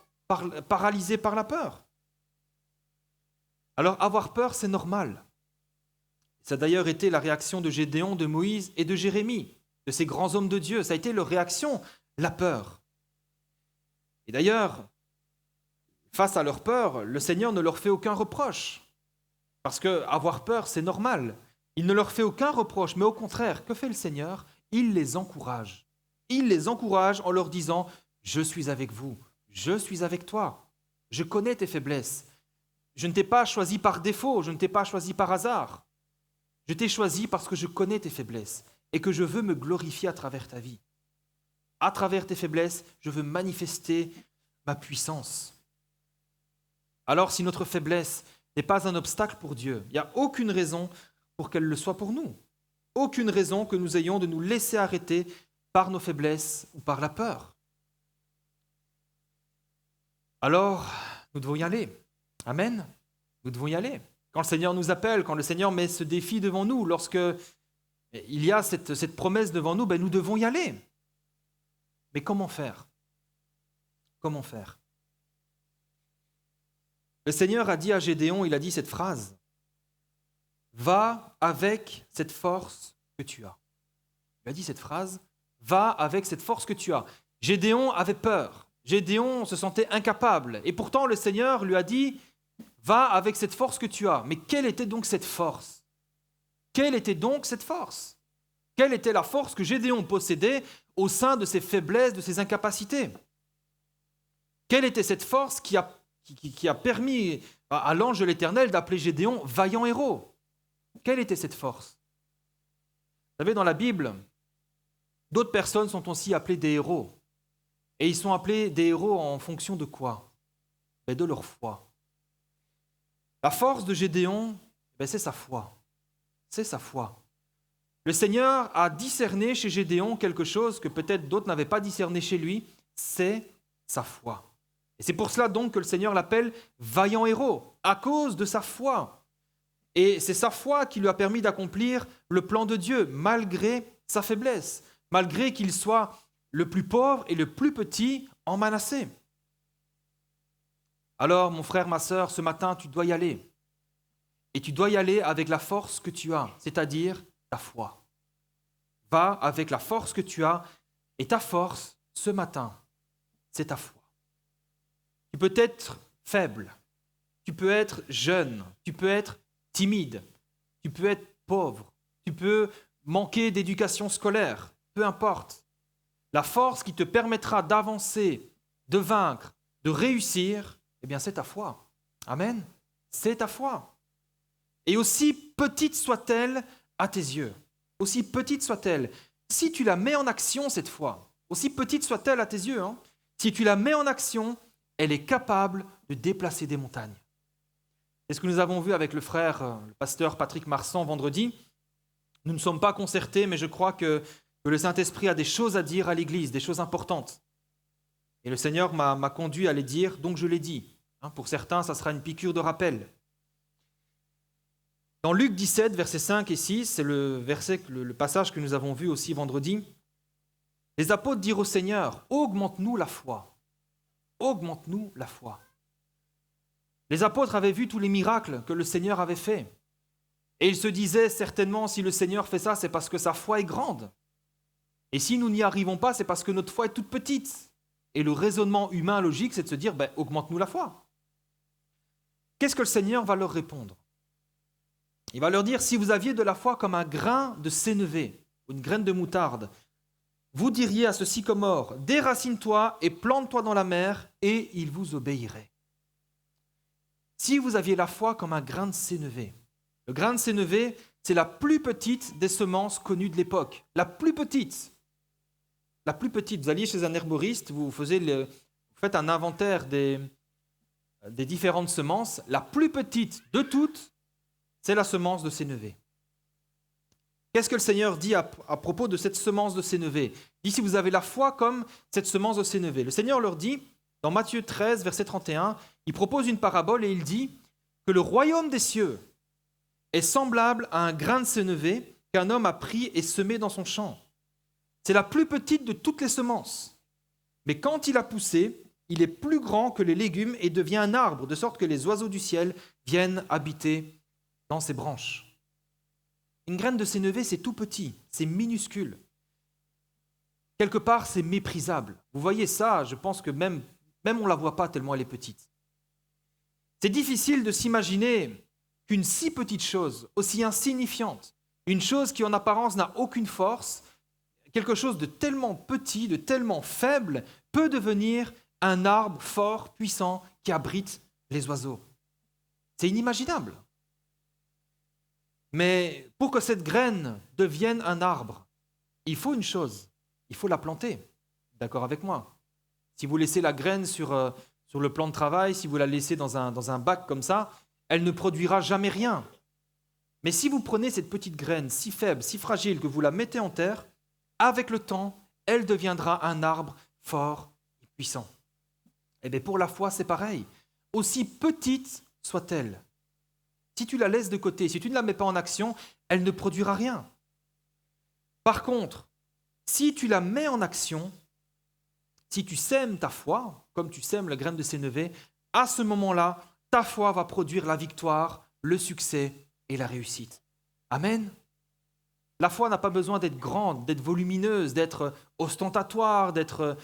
paralysés par la peur. Alors avoir peur, c'est normal. Ça a d'ailleurs été la réaction de Gédéon, de Moïse et de Jérémie, de ces grands hommes de Dieu. Ça a été leur réaction, la peur. Et d'ailleurs, face à leur peur, le Seigneur ne leur fait aucun reproche. Parce qu'avoir peur, c'est normal. Il ne leur fait aucun reproche, mais au contraire, que fait le Seigneur ? Il les encourage. Il les encourage en leur disant « Je suis avec vous, je suis avec toi, je connais tes faiblesses. Je ne t'ai pas choisi par défaut, je ne t'ai pas choisi par hasard. Je t'ai choisi parce que je connais tes faiblesses et que je veux me glorifier à travers ta vie. À travers tes faiblesses, je veux manifester ma puissance. » Alors si notre faiblesse n'est pas un obstacle pour Dieu, il n'y a aucune raison pour qu'elle le soit pour nous. Aucune raison que nous ayons de nous laisser arrêter par nos faiblesses ou par la peur. Alors, nous devons y aller. Amen. Nous devons y aller. Quand le Seigneur nous appelle, quand le Seigneur met ce défi devant nous, lorsque il y a cette promesse devant nous, nous devons y aller. Mais comment faire ? Comment faire ? Le Seigneur a dit à Gédéon, il a dit cette phrase, « Va avec cette force que tu as. » Il a dit cette phrase, « Va avec cette force que tu as. » Gédéon avait peur. Gédéon se sentait incapable. Et pourtant, le Seigneur lui a dit, « Va avec cette force que tu as. » Mais quelle était donc cette force ? Quelle était donc cette force ? Quelle était la force que Gédéon possédait au sein de ses faiblesses, de ses incapacités ? Quelle était cette force qui a permis à l'ange de l'Éternel d'appeler Gédéon « vaillant héros ». Quelle était cette force ? Vous savez, dans la Bible, d'autres personnes sont aussi appelées des héros. Et ils sont appelés des héros en fonction de quoi ? De leur foi. La force de Gédéon, c'est sa foi. C'est sa foi. Le Seigneur a discerné chez Gédéon quelque chose que peut-être d'autres n'avaient pas discerné chez lui, c'est sa foi. Et c'est pour cela donc que le Seigneur l'appelle vaillant héros, à cause de sa foi. Et c'est sa foi qui lui a permis d'accomplir le plan de Dieu, malgré sa faiblesse, malgré qu'il soit le plus pauvre et le plus petit en Manassé. Alors, mon frère, ma sœur, ce matin, tu dois y aller. Et tu dois y aller avec la force que tu as, c'est-à-dire ta foi. Va avec la force que tu as, et ta force, ce matin, c'est ta foi. Tu peux être faible, tu peux être jeune, tu peux être timide, tu peux être pauvre, tu peux manquer d'éducation scolaire, peu importe. La force qui te permettra d'avancer, de vaincre, de réussir, c'est ta foi. Amen. C'est ta foi. Et aussi petite soit-elle à tes yeux, aussi petite soit-elle, si tu la mets en action cette foi, aussi petite soit-elle à tes yeux, si tu la mets en action, elle est capable de déplacer des montagnes. C'est ce que nous avons vu avec le frère, le pasteur Patrick Marsan vendredi. Nous ne sommes pas concertés, mais je crois que le Saint-Esprit a des choses à dire à l'Église, des choses importantes. Et le Seigneur m'a conduit à les dire, donc je les dis. Pour certains, ça sera une piqûre de rappel. Dans Luc 17, versets 5 et 6, c'est le passage que nous avons vu aussi vendredi, les apôtres dirent au Seigneur, « Augmente-nous la foi. Augmente-nous la foi. » Les apôtres avaient vu tous les miracles que le Seigneur avait faits. Et ils se disaient certainement, si le Seigneur fait ça, c'est parce que sa foi est grande. Et si nous n'y arrivons pas, c'est parce que notre foi est toute petite. Et le raisonnement humain logique, c'est de se dire, augmente-nous la foi. Qu'est-ce que le Seigneur va leur répondre ? Il va leur dire, si vous aviez de la foi comme un grain de sénévé, ou une graine de moutarde, vous diriez à ce sycomore, déracine-toi et plante-toi dans la mer, et il vous obéirait. si vous aviez la foi comme un grain de sénévé. Le grain de sénévé, c'est la plus petite des semences connues de l'époque. La plus petite. La plus petite. Vous alliez chez un herboriste, vous faites un inventaire des différentes semences. La plus petite de toutes, c'est la semence de sénévé. Qu'est-ce que le Seigneur dit à propos de cette semence de sénévé ? Il dit, si vous avez la foi comme cette semence de sénévé. Le Seigneur leur dit, dans Matthieu 13, verset 31, il propose une parabole et il dit que le royaume des cieux est semblable à un grain de sénévé qu'un homme a pris et semé dans son champ. C'est la plus petite de toutes les semences. Mais quand il a poussé, il est plus grand que les légumes et devient un arbre, de sorte que les oiseaux du ciel viennent habiter dans ses branches. Une graine de sénévé, c'est tout petit, c'est minuscule. Quelque part, c'est méprisable. Vous voyez ça, je pense que même on ne la voit pas tellement elle est petite. C'est difficile de s'imaginer qu'une si petite chose, aussi insignifiante, une chose qui en apparence n'a aucune force, quelque chose de tellement petit, de tellement faible, peut devenir un arbre fort, puissant, qui abrite les oiseaux. C'est inimaginable. Mais pour que cette graine devienne un arbre, il faut une chose, il faut la planter. D'accord avec moi ? Si vous laissez la graine sur le plan de travail, si vous la laissez dans un bac comme ça, elle ne produira jamais rien. Mais si vous prenez cette petite graine si faible, si fragile, que vous la mettez en terre, avec le temps, elle deviendra un arbre fort et puissant. Et bien pour la foi, c'est pareil. Aussi petite soit-elle, si tu la laisses de côté, si tu ne la mets pas en action, elle ne produira rien. Par contre, si tu la mets en action, si tu sèmes ta foi, comme tu sèmes la graine de sénévé, à ce moment-là, ta foi va produire la victoire, le succès et la réussite. Amen. La foi n'a pas besoin d'être grande, d'être volumineuse, d'être ostentatoire, d'être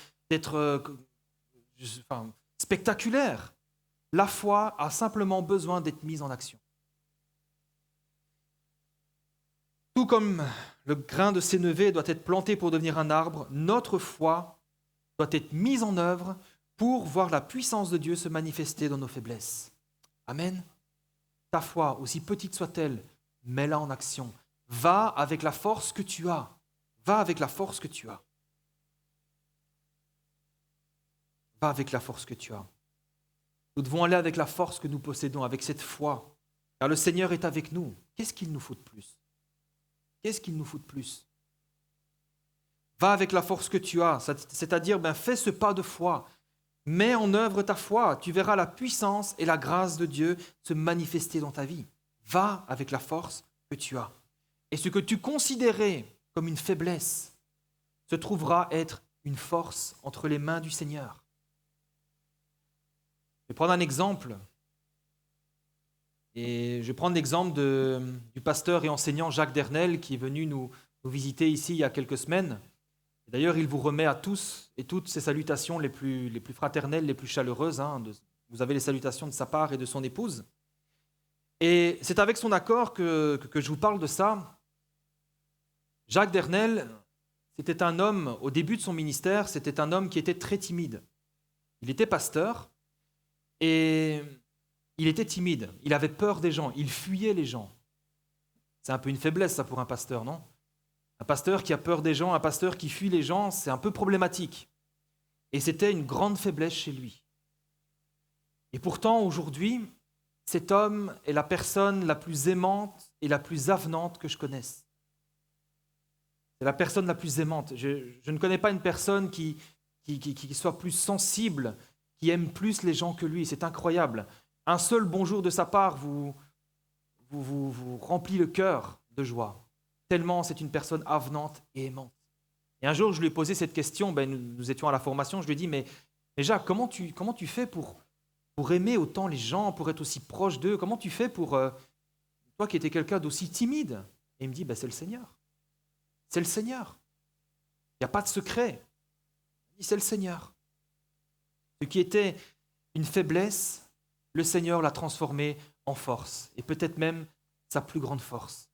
spectaculaire. La foi a simplement besoin d'être mise en action. Tout comme le grain de sénévé doit être planté pour devenir un arbre, notre foi doit être mise en œuvre pour voir la puissance de Dieu se manifester dans nos faiblesses. Amen. Ta foi, aussi petite soit-elle, mets-la en action. Va avec la force que tu as. Va avec la force que tu as. Va avec la force que tu as. Nous devons aller avec la force que nous possédons, avec cette foi. Car le Seigneur est avec nous. Qu'est-ce qu'il nous faut de plus ? Qu'est-ce qu'il nous faut de plus ? Va avec la force que tu as, c'est-à-dire fais ce pas de foi. Mets en œuvre ta foi. Tu verras la puissance et la grâce de Dieu se manifester dans ta vie. Va avec la force que tu as. Et ce que tu considérais comme une faiblesse se trouvera être une force entre les mains du Seigneur. Je vais prendre un exemple. Et je vais prendre l'exemple du pasteur et enseignant Jacques Dernel qui est venu nous visiter ici il y a quelques semaines. Et d'ailleurs, il vous remet à tous et toutes ses salutations les plus fraternelles, les plus chaleureuses. Vous avez les salutations de sa part et de son épouse. Et c'est avec son accord que je vous parle de ça. Jacques Dernel, c'était un homme, au début de son ministère, c'était un homme qui était très timide. Il était pasteur et il était timide. Il avait peur des gens, il fuyait les gens. C'est un peu une faiblesse, ça, pour un pasteur, non ? Un pasteur qui a peur des gens, un pasteur qui fuit les gens, c'est un peu problématique. Et c'était une grande faiblesse chez lui. Et pourtant, aujourd'hui, cet homme est la personne la plus aimante et la plus avenante que je connaisse. C'est la personne la plus aimante. Je ne connais pas une personne qui soit plus sensible, qui aime plus les gens que lui. C'est incroyable. Un seul bonjour de sa part vous remplit le cœur de joie. Tellement c'est une personne avenante et aimante. Et un jour, je lui ai posé cette question, nous étions à la formation, je lui ai dit, mais Jacques, comment tu fais pour aimer autant les gens, pour être aussi proche d'eux ? Comment tu fais pour, toi qui étais quelqu'un d'aussi timide ? Et il me dit, c'est le Seigneur. C'est le Seigneur. Il n'y a pas de secret. Il dit, c'est le Seigneur. Ce qui était une faiblesse, le Seigneur l'a transformé en force, et peut-être même sa plus grande force.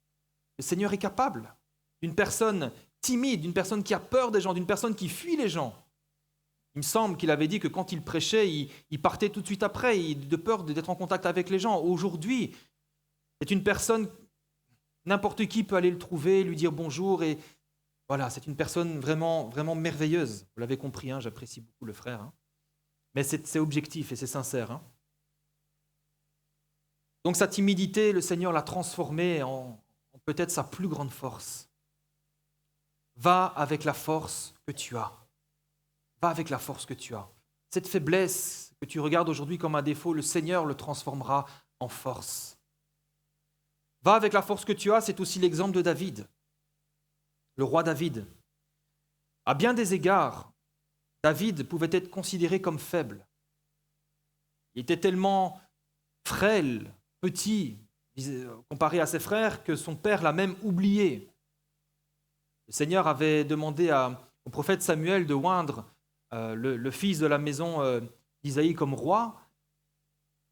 Le Seigneur est capable d'une personne timide, d'une personne qui a peur des gens, d'une personne qui fuit les gens. Il me semble qu'il avait dit que quand il prêchait, il partait tout de suite après, de peur d'être en contact avec les gens. Aujourd'hui, c'est une personne, n'importe qui peut aller le trouver, lui dire bonjour, et voilà, c'est une personne vraiment, vraiment merveilleuse. Vous l'avez compris, hein, j'apprécie beaucoup le frère. Hein. Mais c'est objectif et c'est sincère. Hein. Donc sa timidité, le Seigneur l'a transformée en peut-être sa plus grande force. Va avec la force que tu as. Va avec la force que tu as. Cette faiblesse que tu regardes aujourd'hui comme un défaut, le Seigneur le transformera en force. Va avec la force que tu as, c'est aussi l'exemple de David, le roi David. À bien des égards, David pouvait être considéré comme faible. Il était tellement frêle, petit, comparé à ses frères, que son père l'a même oublié. Le Seigneur avait demandé au prophète Samuel de oindre le fils de la maison d'Isaïe comme roi.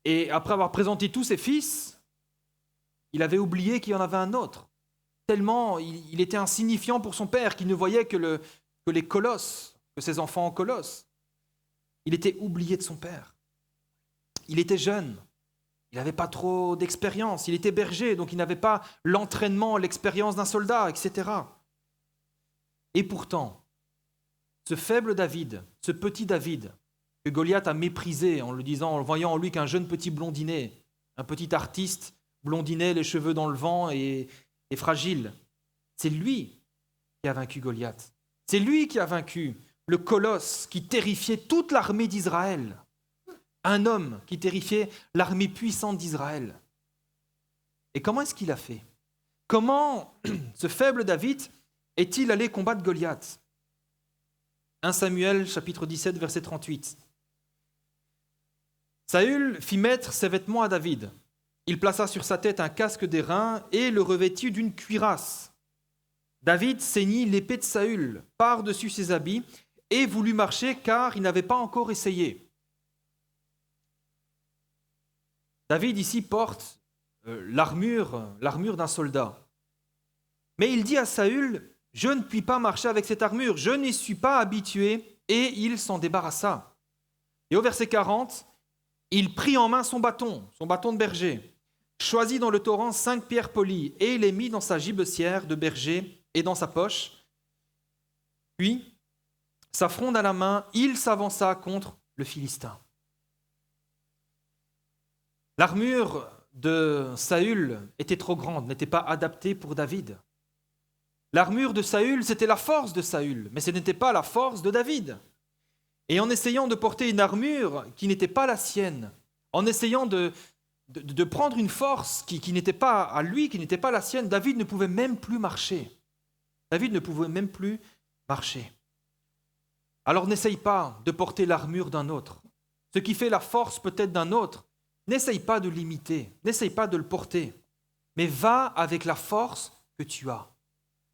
Et après avoir présenté tous ses fils, il avait oublié qu'il y en avait un autre. Tellement il était insignifiant pour son père qu'il ne voyait que les colosses, que ses enfants en colosses. Il était oublié de son père. Il était jeune. Il n'avait pas trop d'expérience. Il était berger, donc il n'avait pas l'entraînement, l'expérience d'un soldat, etc. Et pourtant, ce faible David, ce petit David, que Goliath a méprisé en le voyant en lui qu'un jeune petit blondinet, un petit artiste blondinet, les cheveux dans le vent et fragile, c'est lui qui a vaincu Goliath. C'est lui qui a vaincu le colosse qui terrifiait toute l'armée d'Israël. Un homme qui terrifiait l'armée puissante d'Israël. Et comment est-ce qu'il a fait? Comment ce faible David est-il allé combattre Goliath? 1 Samuel, chapitre 17, verset 38. Saül fit mettre ses vêtements à David. Il plaça sur sa tête un casque d'airain et le revêtit d'une cuirasse. David ceignit l'épée de Saül par-dessus ses habits et voulut marcher car il n'avait pas encore essayé. David ici porte l'armure d'un soldat. Mais il dit à Saül, « Je ne puis pas marcher avec cette armure, je n'y suis pas habitué. » Et il s'en débarrassa. Et au verset 40, il prit en main son bâton de berger, choisit dans le torrent 5 pierres polies et les mit dans sa gibecière de berger et dans sa poche. Puis, sa fronde à la main, il s'avança contre le Philistin. L'armure de Saül était trop grande, n'était pas adaptée pour David. L'armure de Saül, c'était la force de Saül, mais ce n'était pas la force de David. Et en essayant de porter une armure qui n'était pas la sienne, en essayant de prendre une force qui n'était pas à lui, qui n'était pas la sienne, David ne pouvait même plus marcher. David ne pouvait même plus marcher. Alors n'essaye pas de porter l'armure d'un autre. Ce qui fait la force peut-être d'un autre, n'essaye pas de l'imiter, n'essaye pas de le porter, mais va avec la force que tu as.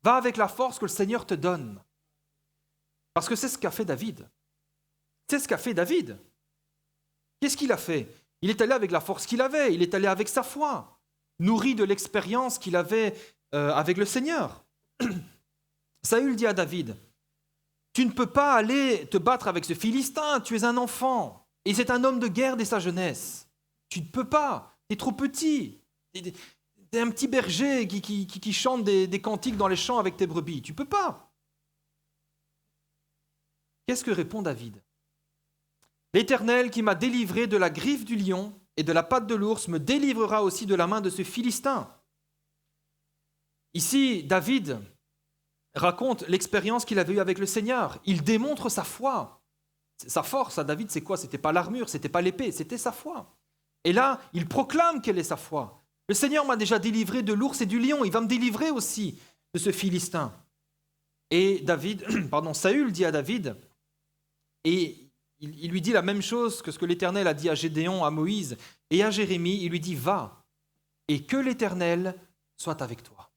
Va avec la force que le Seigneur te donne. Parce que c'est ce qu'a fait David. C'est ce qu'a fait David. Qu'est-ce qu'il a fait? Il est allé avec la force qu'il avait, il est allé avec sa foi, nourri de l'expérience qu'il avait avec le Seigneur. Saül dit à David, « Tu ne peux pas aller te battre avec ce Philistin, tu es un enfant, et c'est un homme de guerre dès sa jeunesse. Tu ne peux pas, tu es trop petit, tu es un petit berger qui chante des cantiques dans les champs avec tes brebis, tu ne peux pas. » Qu'est-ce que répond David? « L'Éternel qui m'a délivré de la griffe du lion et de la patte de l'ours me délivrera aussi de la main de ce Philistin. » Ici, David raconte l'expérience qu'il avait eue avec le Seigneur. Il démontre sa foi. Sa force à David, c'est quoi? Ce n'était pas l'armure, ce n'était pas l'épée, c'était sa foi. Et là, il proclame quelle est sa foi. Le Seigneur m'a déjà délivré de l'ours et du lion, il va me délivrer aussi de ce Philistin. Et Saül dit à David, et il lui dit la même chose que ce que l'Éternel a dit à Gédéon, à Moïse et à Jérémie. Il lui dit, va, et que l'Éternel soit avec toi.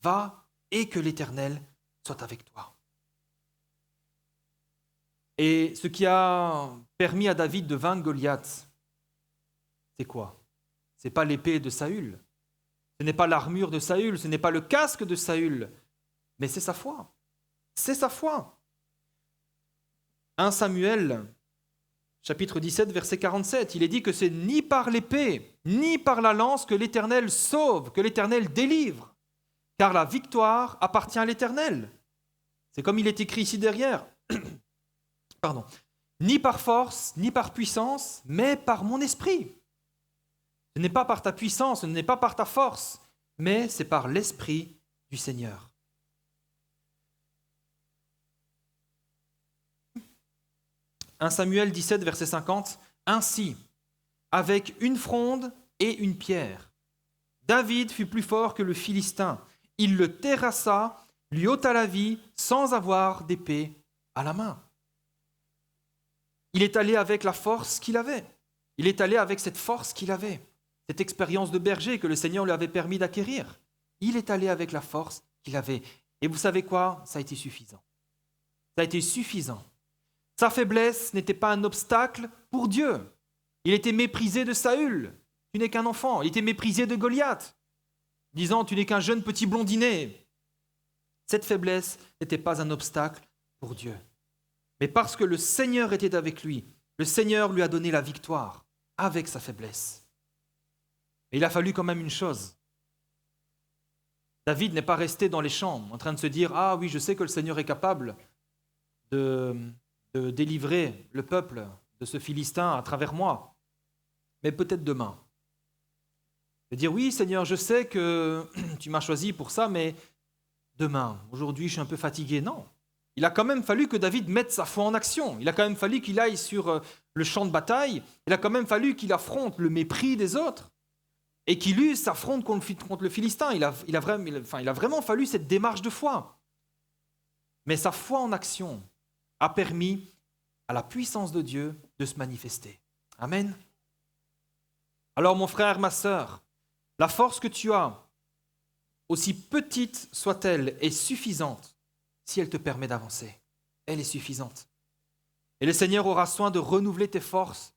Va, et que l'Éternel soit avec toi. Et ce qui a permis à David de vaincre Goliath, c'est quoi? Ce n'est pas l'épée de Saül, ce n'est pas l'armure de Saül, ce n'est pas le casque de Saül, mais c'est sa foi. C'est sa foi. 1 Samuel, chapitre 17, verset 47, il est dit que c'est ni par l'épée, ni par la lance que l'Éternel sauve, que l'Éternel délivre, car la victoire appartient à l'Éternel. C'est comme il est écrit ici derrière. Pardon. Ni par force, ni par puissance, mais par mon esprit. Ce n'est pas par ta puissance, ce n'est pas par ta force, mais c'est par l'esprit du Seigneur. « 1 Samuel 17, verset 50. Ainsi, avec une fronde et une pierre, David fut plus fort que le Philistin. Il le terrassa, lui ôta la vie, sans avoir d'épée à la main. » Il est allé avec la force qu'il avait. Il est allé avec cette force qu'il avait. Cette expérience de berger que le Seigneur lui avait permis d'acquérir. Il est allé avec la force qu'il avait. Et vous savez quoi? Ça a été suffisant. Ça a été suffisant. Sa faiblesse n'était pas un obstacle pour Dieu. Il était méprisé de Saül. Tu n'es qu'un enfant. Il était méprisé de Goliath, disant tu n'es qu'un jeune petit blondinet. Cette faiblesse n'était pas un obstacle pour Dieu. Mais parce que le Seigneur était avec lui, le Seigneur lui a donné la victoire avec sa faiblesse. Et il a fallu quand même une chose. David n'est pas resté dans les champs en train de se dire « Ah oui, je sais que le Seigneur est capable de délivrer le peuple de ce Philistin à travers moi, mais peut-être demain. » De dire « Oui, Seigneur, je sais que tu m'as choisi pour ça, mais demain, aujourd'hui, je suis un peu fatigué. » Non. Il a quand même fallu que David mette sa foi en action. Il a quand même fallu qu'il aille sur le champ de bataille. Il a quand même fallu qu'il affronte le mépris des autres et qu'il use sa fronde contre le Philistin. Il a vraiment fallu cette démarche de foi. Mais sa foi en action a permis à la puissance de Dieu de se manifester. Amen. Alors mon frère, ma sœur, la force que tu as, aussi petite soit-elle, est suffisante. Si elle te permet d'avancer, elle est suffisante. Et le Seigneur aura soin de renouveler tes forces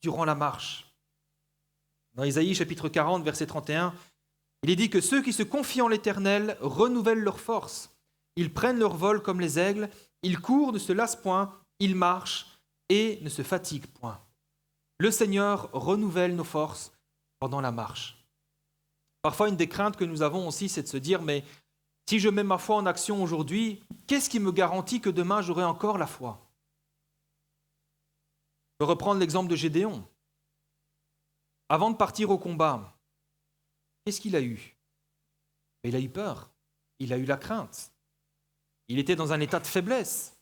durant la marche. Dans Isaïe chapitre 40, verset 31, il est dit que ceux qui se confient en l'Éternel renouvellent leurs forces. Ils prennent leur vol comme les aigles, ils courent, ne se lassent point, ils marchent et ne se fatiguent point. Le Seigneur renouvelle nos forces pendant la marche. Parfois, une des craintes que nous avons aussi, c'est de se dire, mais si je mets ma foi en action aujourd'hui, qu'est-ce qui me garantit que demain j'aurai encore la foi? Je peux reprendre l'exemple de Gédéon. Avant de partir au combat, qu'est-ce qu'il a eu? Il a eu peur, il a eu la crainte. Il était dans un état de faiblesse.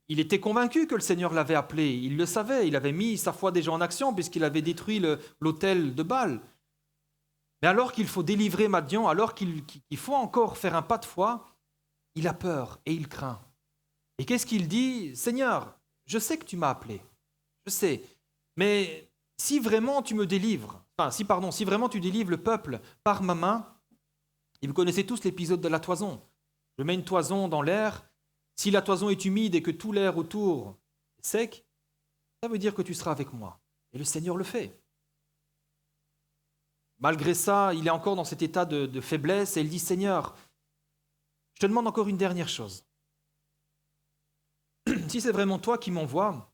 Il était convaincu que le Seigneur l'avait appelé, il le savait, il avait mis sa foi déjà en action puisqu'il avait détruit l'autel de Baal. Mais alors qu'il faut délivrer Madian, alors qu'il faut encore faire un pas de foi, il a peur et il craint. Et qu'est-ce qu'il dit? Seigneur, je sais que tu m'as appelé, je sais, mais si vraiment tu me délivres, si vraiment tu délivres le peuple par ma main, et vous connaissez tous l'épisode de la toison. Je mets une toison dans l'air, si la toison est humide et que tout l'air autour est sec, ça veut dire que tu seras avec moi. Et le Seigneur le fait. Malgré ça, il est encore dans cet état de faiblesse et il dit « Seigneur, je te demande encore une dernière chose. Si c'est vraiment toi qui m'envoies,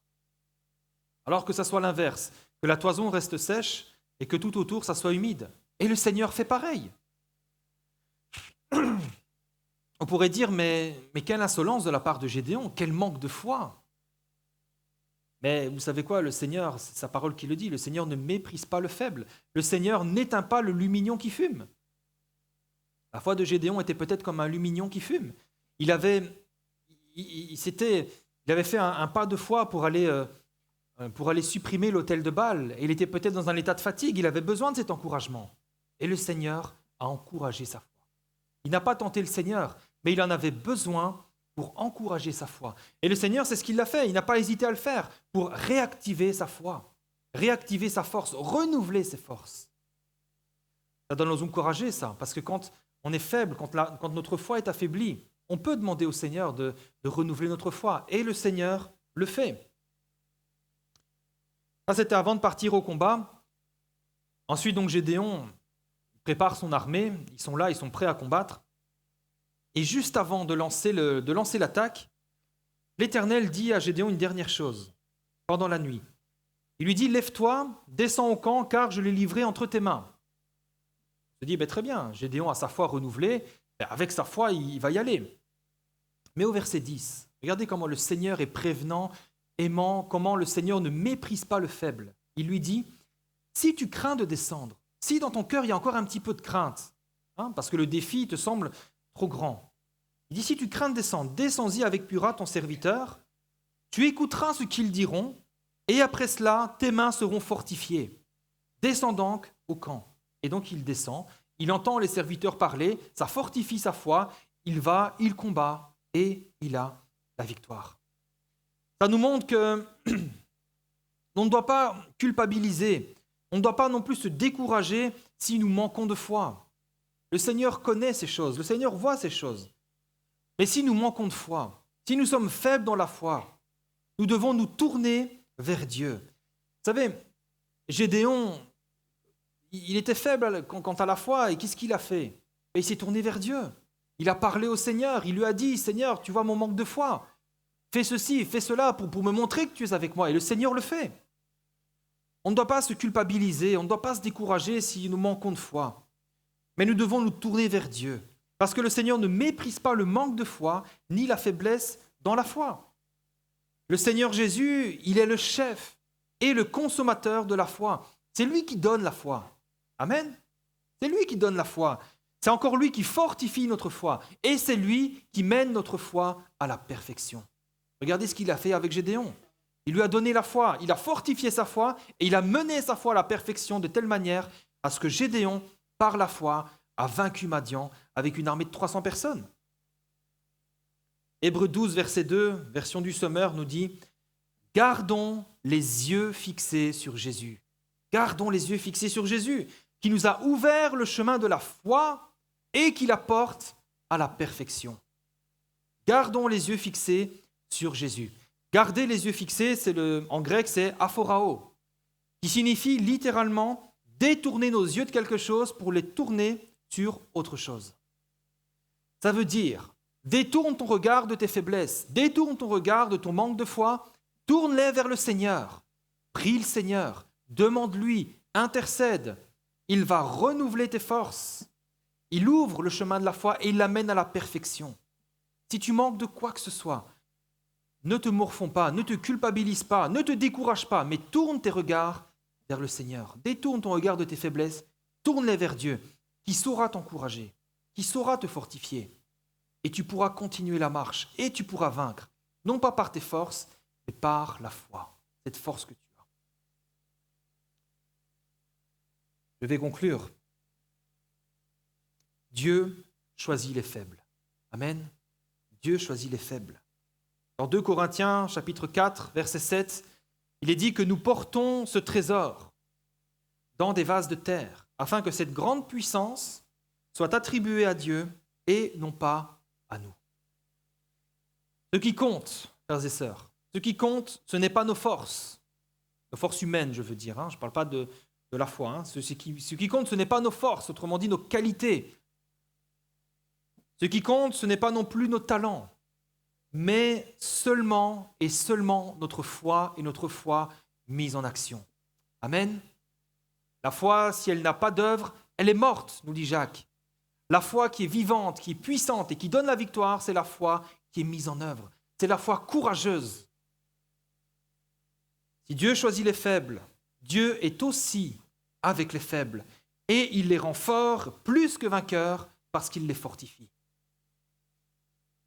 alors que ça soit l'inverse, que la toison reste sèche et que tout autour, ça soit humide. » Et le Seigneur fait pareil. On pourrait dire « Mais quelle insolence de la part de Gédéon, quel manque de foi !» Mais vous savez quoi, le Seigneur, c'est sa parole qui le dit, le Seigneur ne méprise pas le faible. Le Seigneur n'éteint pas le lumignon qui fume. La foi de Gédéon était peut-être comme un lumignon qui fume. Il avait fait un pas de foi pour aller supprimer l'autel de Baal. Et il était peut-être dans un état de fatigue, il avait besoin de cet encouragement. Et le Seigneur a encouragé sa foi. Il n'a pas tenté le Seigneur, mais il en avait besoin pour encourager sa foi. Et le Seigneur, c'est ce qu'il a fait. Il n'a pas hésité à le faire pour réactiver sa foi, réactiver sa force, renouveler ses forces. Ça doit nous encourager, ça, parce que quand on est faible, quand notre foi est affaiblie, on peut demander au Seigneur de renouveler notre foi. Et le Seigneur le fait. Ça, c'était avant de partir au combat. Ensuite, donc, Gédéon prépare son armée. Ils sont là, ils sont prêts à combattre. Et juste avant de lancer l'attaque, l'Éternel dit à Gédéon une dernière chose pendant la nuit. Il lui dit, lève-toi, descends au camp, car je l'ai livré entre tes mains. Je dis, très bien, Gédéon a sa foi renouvelée, avec sa foi, il va y aller. Mais au verset 10, regardez comment le Seigneur est prévenant, aimant, comment le Seigneur ne méprise pas le faible. Il lui dit, si tu crains de descendre, si dans ton cœur il y a encore un petit peu de crainte, parce que le défi te semble trop grand, il dit, si tu crains de descendre, descends-y avec Pura, ton serviteur, tu écouteras ce qu'ils diront, et après cela, tes mains seront fortifiées. Descends donc au camp. Et donc il descend, il entend les serviteurs parler, ça fortifie sa foi, il va, il combat, et il a la victoire. Ça nous montre que on ne doit pas culpabiliser, on ne doit pas non plus se décourager si nous manquons de foi. Le Seigneur connaît ces choses, le Seigneur voit ces choses. Mais si nous manquons de foi, si nous sommes faibles dans la foi, nous devons nous tourner vers Dieu. Vous savez, Gédéon, il était faible quant à la foi, et qu'est-ce qu'il a fait? Et il s'est tourné vers Dieu. Il a parlé au Seigneur, il lui a dit, Seigneur, tu vois mon manque de foi. Fais ceci, fais cela pour me montrer que tu es avec moi. Et le Seigneur le fait. On ne doit pas se culpabiliser, on ne doit pas se décourager si nous manquons de foi. Mais nous devons nous tourner vers Dieu. Parce que le Seigneur ne méprise pas le manque de foi, ni la faiblesse dans la foi. Le Seigneur Jésus, il est le chef et le consommateur de la foi. C'est lui qui donne la foi. Amen. C'est lui qui donne la foi. C'est encore lui qui fortifie notre foi. Et c'est lui qui mène notre foi à la perfection. Regardez ce qu'il a fait avec Gédéon. Il lui a donné la foi, il a fortifié sa foi et il a mené sa foi à la perfection de telle manière à ce que Gédéon, par la foi, a vaincu Madian avec une armée de 300 personnes. Hébreux 12, verset 2, version du Sommeur, nous dit « Gardons les yeux fixés sur Jésus. Gardons les yeux fixés sur Jésus, qui nous a ouvert le chemin de la foi et qui la porte à la perfection. » Gardons les yeux fixés sur Jésus. Garder les yeux fixés, en grec, c'est aphorao, qui signifie littéralement détourner nos yeux de quelque chose pour les tourner sur autre chose. Ça veut dire, détourne ton regard de tes faiblesses, détourne ton regard de ton manque de foi, tourne-les vers le Seigneur. Prie le Seigneur, demande-lui, intercède. Il va renouveler tes forces. Il ouvre le chemin de la foi et il l'amène à la perfection. Si tu manques de quoi que ce soit, ne te morfonds pas, ne te culpabilise pas, ne te décourage pas, mais tourne tes regards vers le Seigneur. Détourne ton regard de tes faiblesses, tourne-les vers Dieu, qui saura t'encourager, qui saura te fortifier. Et tu pourras continuer la marche, et tu pourras vaincre, non pas par tes forces, mais par la foi, cette force que tu as. Je vais conclure. Dieu choisit les faibles. Amen. Dieu choisit les faibles. Dans 2 Corinthiens, chapitre 4, verset 7, il est dit que nous portons ce trésor dans des vases de terre, afin que cette grande puissance soit attribuée à Dieu et non pas à nous. Ce qui compte, frères et sœurs, ce qui compte, ce n'est pas nos forces humaines, je veux dire, je ne parle pas de la foi. Ce qui compte, ce n'est pas nos forces, autrement dit nos qualités. Ce qui compte, ce n'est pas non plus nos talents, mais seulement et seulement notre foi et notre foi mise en action. Amen. La foi, si elle n'a pas d'œuvre, elle est morte, nous dit Jacques. La foi qui est vivante, qui est puissante et qui donne la victoire, c'est la foi qui est mise en œuvre. C'est la foi courageuse. Si Dieu choisit les faibles, Dieu est aussi avec les faibles et il les rend forts plus que vainqueurs parce qu'il les fortifie.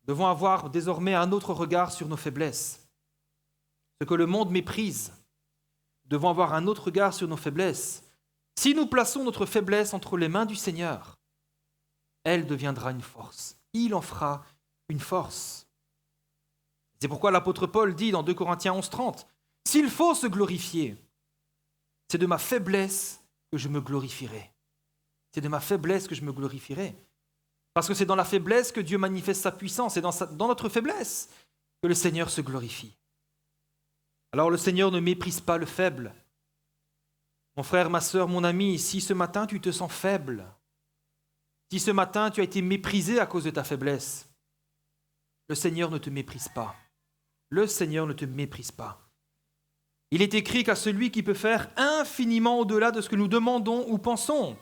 Nous devons avoir désormais un autre regard sur nos faiblesses. Ce que le monde méprise, nous devons avoir un autre regard sur nos faiblesses. Si nous plaçons notre faiblesse entre les mains du Seigneur, elle deviendra une force. Il en fera une force. C'est pourquoi l'apôtre Paul dit dans 2 Corinthiens 11:30, « S'il faut se glorifier, c'est de ma faiblesse que je me glorifierai. » C'est de ma faiblesse que je me glorifierai. Parce que c'est dans la faiblesse que Dieu manifeste sa puissance. C'est dans notre faiblesse que le Seigneur se glorifie. Alors le Seigneur ne méprise pas le faible. Mon frère, ma sœur, mon ami, si ce matin tu te sens faible, si ce matin tu as été méprisé à cause de ta faiblesse, le Seigneur ne te méprise pas. le Seigneur ne te méprise pas. Il est écrit qu'à celui qui peut faire infiniment au-delà de ce que nous demandons ou pensons,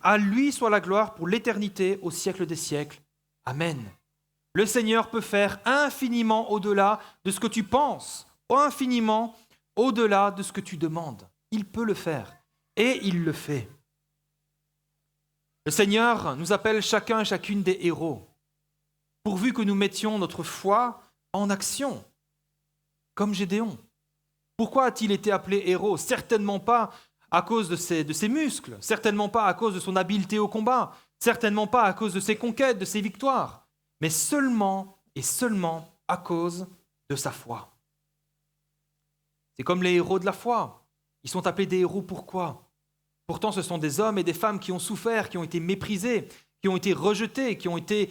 à lui soit la gloire pour l'éternité, au siècle des siècles. Amen. Le Seigneur peut faire infiniment au-delà de ce que tu penses, infiniment au-delà de ce que tu demandes. Il peut le faire et il le fait. Le Seigneur nous appelle chacun et chacune des héros, pourvu que nous mettions notre foi en action, comme Gédéon. Pourquoi a-t-il été appelé héros ? Certainement pas à cause de ses muscles, certainement pas à cause de son habileté au combat, certainement pas à cause de ses conquêtes, de ses victoires, mais seulement et seulement à cause de sa foi. C'est comme les héros de la foi. Ils sont appelés des héros pourquoi ? Pourtant, ce sont des hommes et des femmes qui ont souffert, qui ont été méprisés, qui ont été rejetés, qui ont été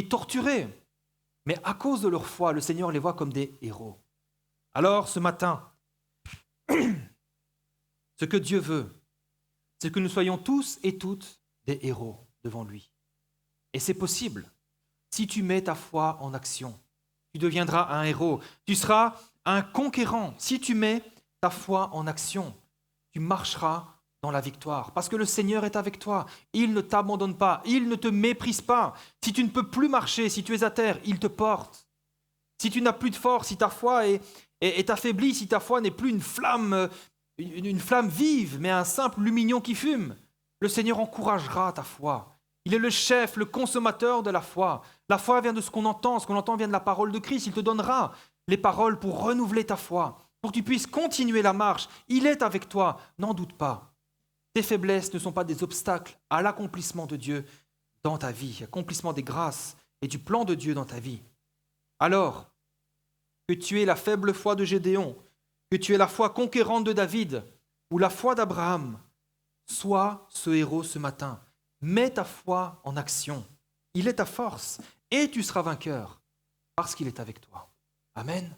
torturés. Mais à cause de leur foi, le Seigneur les voit comme des héros. Alors, ce matin, ce que Dieu veut, c'est que nous soyons tous et toutes des héros devant lui. Et c'est possible. Si tu mets ta foi en action, tu deviendras un héros. Tu seras un conquérant. Si tu mets ta foi en action, tu marcheras dans la victoire. Parce que le Seigneur est avec toi. Il ne t'abandonne pas. Il ne te méprise pas. Si tu ne peux plus marcher, si tu es à terre, il te porte. Si tu n'as plus de force, si ta foi est affaiblie, si ta foi n'est plus une flamme vive, mais un simple lumignon qui fume, le Seigneur encouragera ta foi. Il est le chef, le consommateur de la foi. La foi vient de ce qu'on entend vient de la parole de Christ. Il te donnera les paroles pour renouveler ta foi, pour que tu puisses continuer la marche. Il est avec toi, n'en doute pas. Tes faiblesses ne sont pas des obstacles à l'accomplissement de Dieu dans ta vie, accomplissement des grâces et du plan de Dieu dans ta vie. Alors, que tu aies la faible foi de Gédéon, que tu aies la foi conquérante de David ou la foi d'Abraham, sois ce héros ce matin. Mets ta foi en action. Il est ta force et tu seras vainqueur parce qu'il est avec toi. Amen.